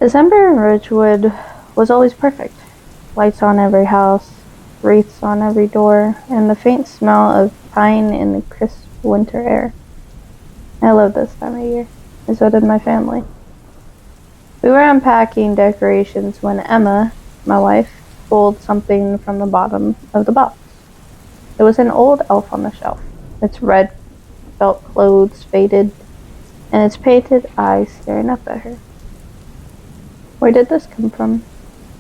December in Ridgewood was always perfect. Lights on every house, wreaths on every door, and the faint smell of pine in the crisp winter air. I love this time of year, and so did my family. We were unpacking decorations when Emma, my wife, pulled something from the bottom of the box. It was an old elf on the shelf, its red felt clothes faded, and its painted eyes staring up at her. "Where did this come from?"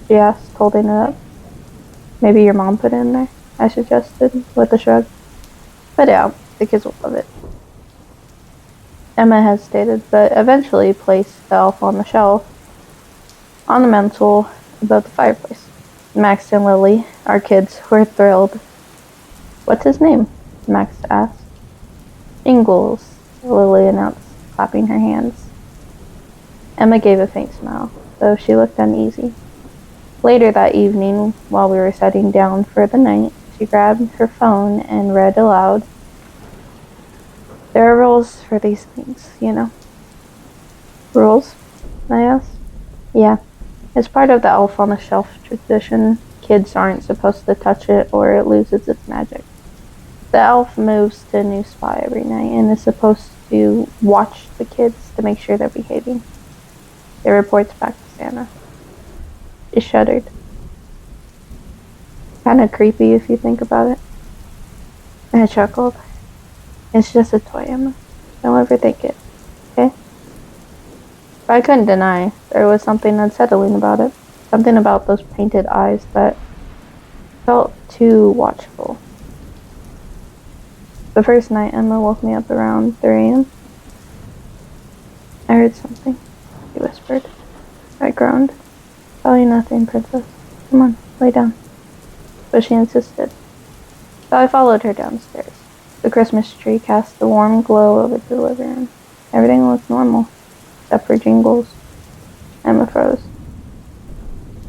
she asked, holding it up. "Maybe your mom put it in there," I suggested, with a shrug. "Put it out, the kids will love it." Emma hesitated, but eventually placed the elf on the shelf, on the mantel above the fireplace. Max and Lily, our kids, were thrilled. "What's his name?" Max asked. "Jingles," Lily announced, clapping her hands. Emma gave a faint smile, though she looked uneasy. Later that evening, while we were setting down for the night, she grabbed her phone and read aloud. "There are rules for these things, you know." "Rules?" I asked. "Yeah, it's part of the elf on the shelf tradition. Kids aren't supposed to touch it or it loses its magic. The elf moves to a new spot every night and is supposed to watch the kids to make sure they're behaving. It reports back to Santa." She shuddered. "Kinda creepy if you think about it." I chuckled. "It's just a toy, Emma. Don't overthink it, okay?" But I couldn't deny there was something unsettling about it. Something about those painted eyes that felt too watchful. The first night, Emma woke me up around 3 a.m. "I heard something," she whispered. I groaned. "Probably nothing, Princess. Come on, lay down." But she insisted. So I followed her downstairs. The Christmas tree cast a warm glow over the living room. Everything looked normal, except for Jingles. Emma froze.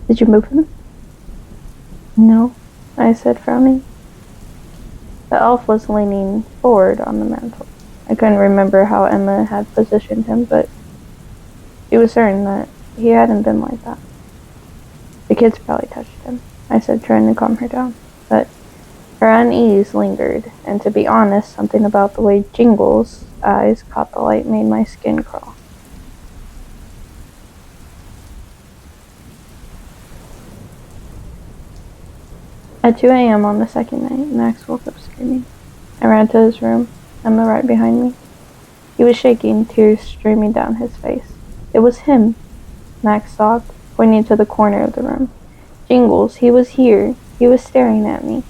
"Did you move him?" "No," I said, frowning. The elf was leaning forward on the mantel. I couldn't remember how Emma had positioned him, but she was certain that he hadn't been like that. "The kids probably touched him," I said, trying to calm her down. But her unease lingered, and to be honest, something about the way Jingles' eyes caught the light made my skin crawl. At 2 a.m. on the second night, Max woke up screaming. I ran to his room, Emma right behind me. He was shaking, tears streaming down his face. "It was him," Max sobbed, pointing to the corner of the room. "Jingles, he was here. He was staring at me."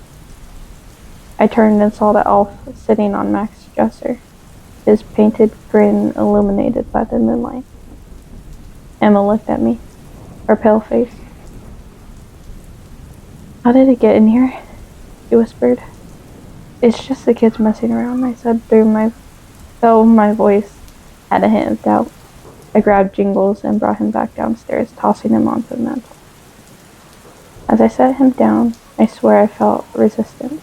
I turned and saw the elf sitting on Max's dresser, his painted grin illuminated by the moonlight. Emma looked at me, her pale face. "How did it get in here?" she whispered. "It's just the kids messing around," I said, though my voice had a hint of doubt. I grabbed Jingles and brought him back downstairs, tossing him onto the mantel. As I set him down, I swear I felt resistance,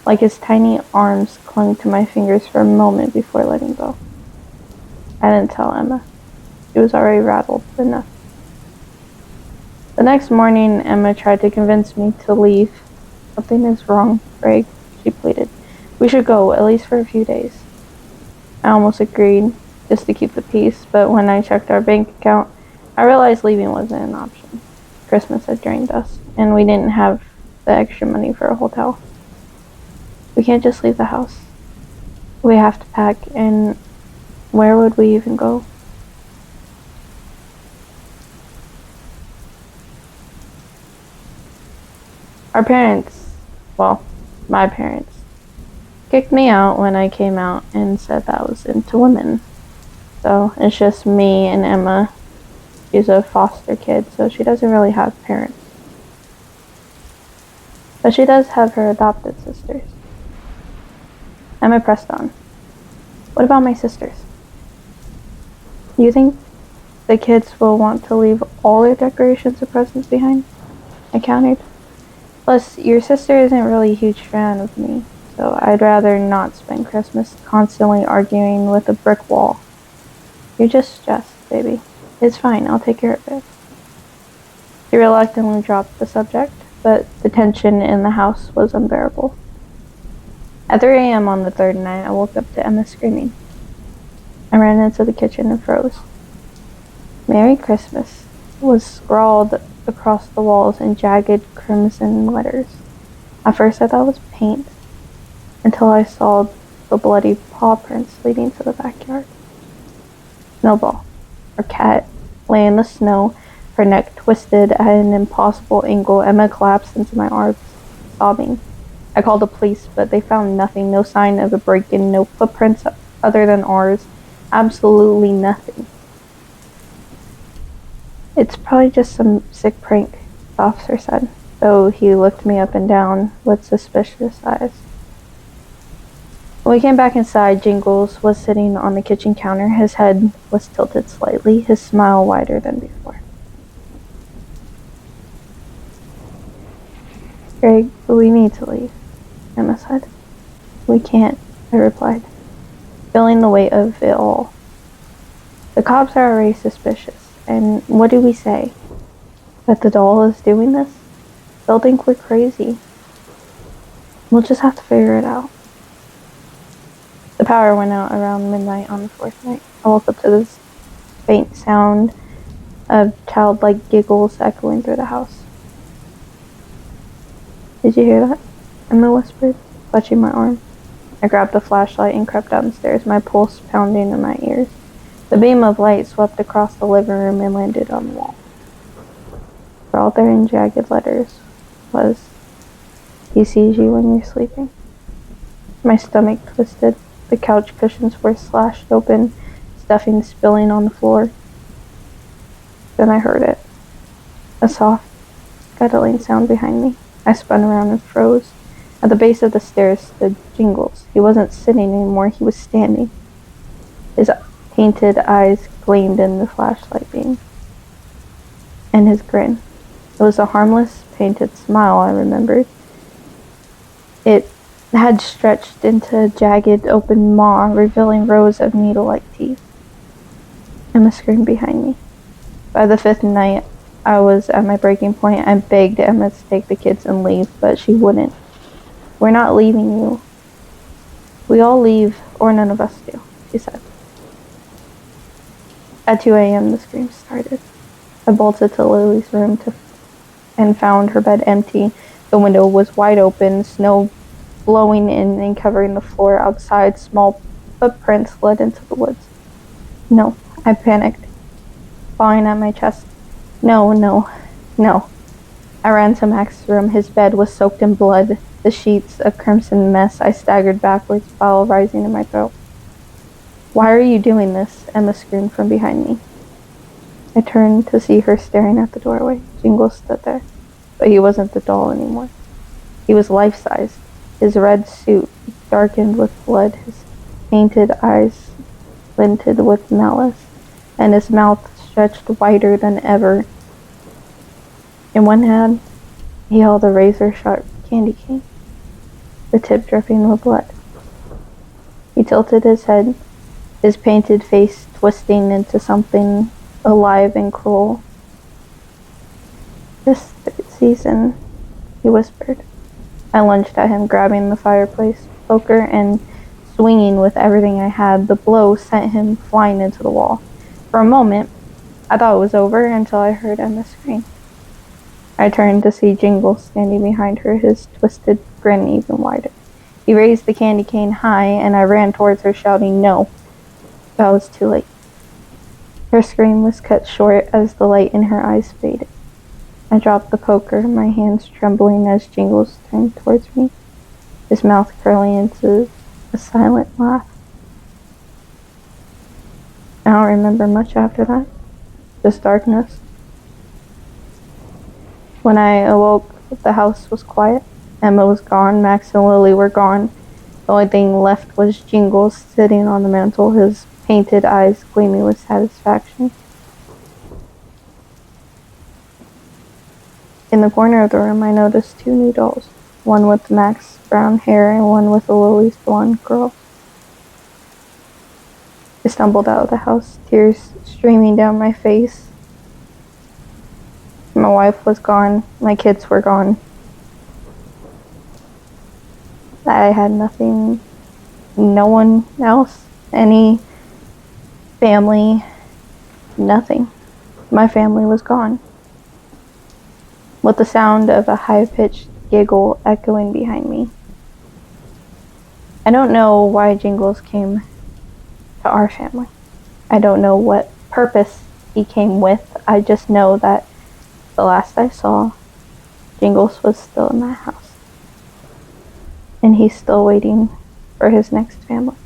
like his tiny arms clung to my fingers for a moment before letting go. I didn't tell Emma. She was already rattled enough. The next morning, Emma tried to convince me to leave. "Something is wrong, Greg," she pleaded. "We should go, at least for a few days." I almost agreed, just to keep the peace, but when I checked our bank account, I realized leaving wasn't an option. Christmas had drained us, and we didn't have the extra money for a hotel. "We can't just leave the house. We have to pack, and where would we even go?" Our parents, well, my parents, kicked me out when I came out and said that I was into women. So it's just me and Emma. She's a foster kid, so she doesn't really have parents. But she does have her adopted sisters. Emma pressed on. "What about my sisters? Do you think the kids will want to leave all their decorations and presents behind?" I countered. "Plus, your sister isn't really a huge fan of me, so I'd rather not spend Christmas constantly arguing with a brick wall." "You're just stressed, baby." It's fine, I'll take care of it. She reluctantly dropped the subject, but the tension in the house was unbearable. At 3 a.m. on the third night, I woke up to Emma screaming. I ran into the kitchen and froze. Merry Christmas was scrawled across the walls in jagged crimson letters. At first I thought it was paint, until I saw the bloody paw prints leading to the backyard. Snowball, our cat, lay in the snow, her neck twisted at an impossible angle. Emma collapsed into my arms, sobbing. I called the police, but they found nothing, no sign of a break-in, no footprints other than ours, absolutely nothing. It's probably just some sick prank, the officer said, though he looked me up and down with suspicious eyes. When we came back inside, Jingles was sitting on the kitchen counter. His head was tilted slightly, his smile wider than before. Greg, we need to leave, Emma said. We can't, I replied, feeling the weight of it all. The cops are already suspicious, and what do we say? That the doll is doing this? They'll think we're crazy. We'll just have to figure it out. The power went out around midnight on the fourth night. I woke up to this faint sound of childlike giggles echoing through the house. Did you hear that? Emma whispered, clutching my arm. I grabbed the flashlight and crept downstairs, my pulse pounding in my ears. The beam of light swept across the living room and landed on the wall. Scrawled there in jagged letters was, "He sees you when you're sleeping." My stomach twisted. The couch cushions were slashed open, stuffing spilling on the floor. Then I heard it. A soft, scuttling sound behind me. I spun around and froze. At the base of the stairs stood Jingles. He wasn't sitting anymore, he was standing. His painted eyes gleamed in the flashlight beam. And his grin. It was a harmless, painted smile, I remembered. It had stretched into a jagged, open maw, revealing rows of needle-like teeth. Emma screamed behind me. By the fifth night, I was at my breaking point. I begged Emma to take the kids and leave, but she wouldn't. "We're not leaving you. We all leave, or none of us do," she said. At 2 a.m., the screams started. I bolted to Lily's room and found her bed empty. The window was wide open, snow blowing in and covering the floor outside. Small footprints led into the woods. "No," I panicked, falling at my chest. No. I ran to Max's room. His bed was soaked in blood, the sheets a crimson mess. I staggered backwards, bile rising in my throat. "Why are you doing this?" Emma screamed from behind me. I turned to see her staring at the doorway. Jingles stood there, but he wasn't the doll anymore. He was life-sized. His red suit darkened with blood, his painted eyes glinted with malice, and his mouth stretched wider than ever. In one hand, he held a razor-sharp candy cane, the tip dripping with blood. He tilted his head, his painted face twisting into something alive and cruel. "This season," he whispered. I lunged at him, grabbing the fireplace poker and swinging with everything I had. The blow sent him flying into the wall. For a moment, I thought it was over until I heard Emma scream. I turned to see Jingles standing behind her, his twisted grin even wider. He raised the candy cane high, and I ran towards her, shouting, "No!" But I was too late. Her scream was cut short as the light in her eyes faded. I dropped the poker, my hands trembling as Jingles turned towards me, his mouth curling into a silent laugh. I don't remember much after that, just darkness. When I awoke, the house was quiet. Emma was gone, Max and Lily were gone. The only thing left was Jingles sitting on the mantel, his painted eyes gleaming with satisfaction. In the corner of the room, I noticed two new dolls, one with Max's brown hair and one with a Lily's blonde girl. It's stumbled out of the house, tears streaming down my face. My wife was gone. My kids were gone. I had nothing, no one else, any family, nothing. My family was gone. With the sound of a high-pitched giggle echoing behind me. I don't know why Jingles came to our family. I don't know what purpose he came with. I just know that the last I saw, Jingles was still in that house. And he's still waiting for his next family.